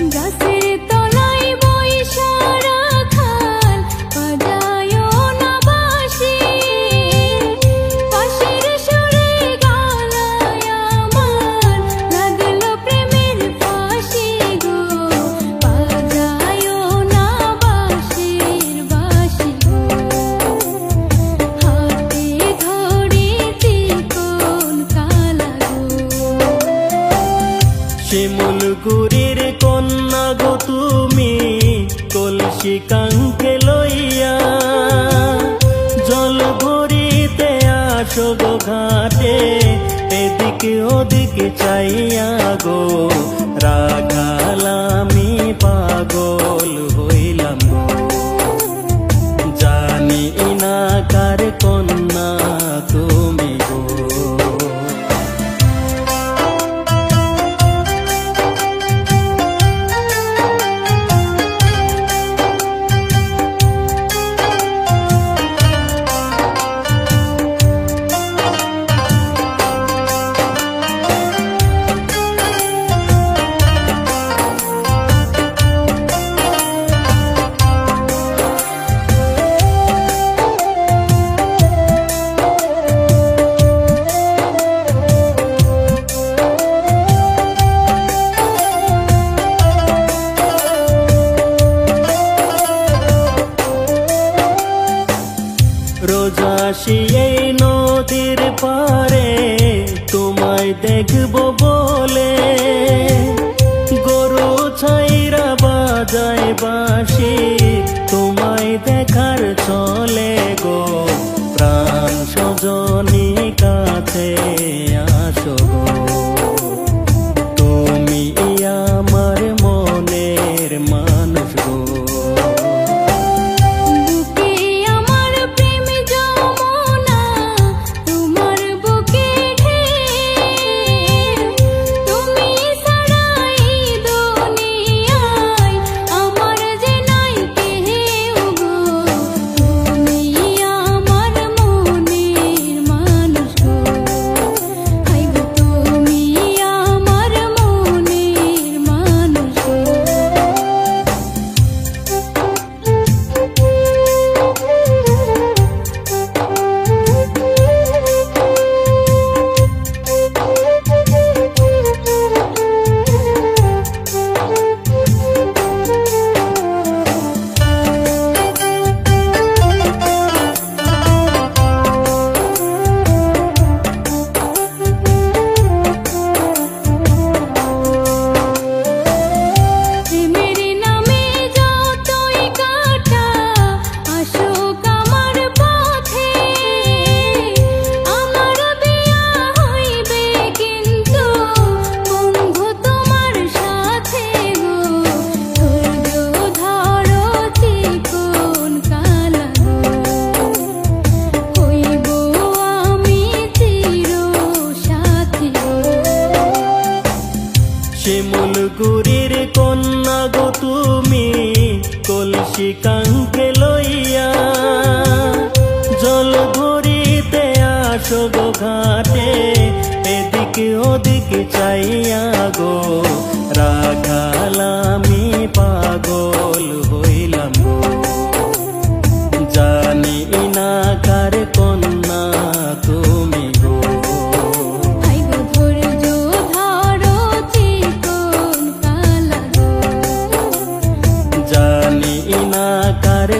গাছের তলায় বইসা রাখাল বাজায়ও না বাঁশি, পাশের সুরে গলায় আমার লাগলো প্রেমের ফাঁসি গো। বাজায়ও না বাঁশির বাঁশি গো, হাতে ধরেছি কোন কালা গো। শিমুলগুড়ির কন্যা গো তুমি, কলসি কাঙ্কে লইয়া জল ভরিতে আসো গো ঘাটে, এদিকে ওদিকে চাইয়া গো। রাখাল আমি পাগল হইলাম গো, জানি না কার কন্যা তুমি গো। রোজ আসি এই নদীর পারে তোমায় দেখবো বলে, গরু ছাইরা বাজায় বাঁশি তোমায় দেখার চলে গো। প্রাণ সজনী কাছে আসো গো, তুমি আমার মনের মানুষ গো। শিমুলগুড়ির কন্যা গো তুমি, কলসি কাঙ্কে লইয়া জল ভরিতে আসো গো ঘাটে, এদিকে ওদিকে চাইয়া গো। রাখাল আমি পাগল হইলাম গো, জানি না কার কন্যা তুমি গো। জানি না কার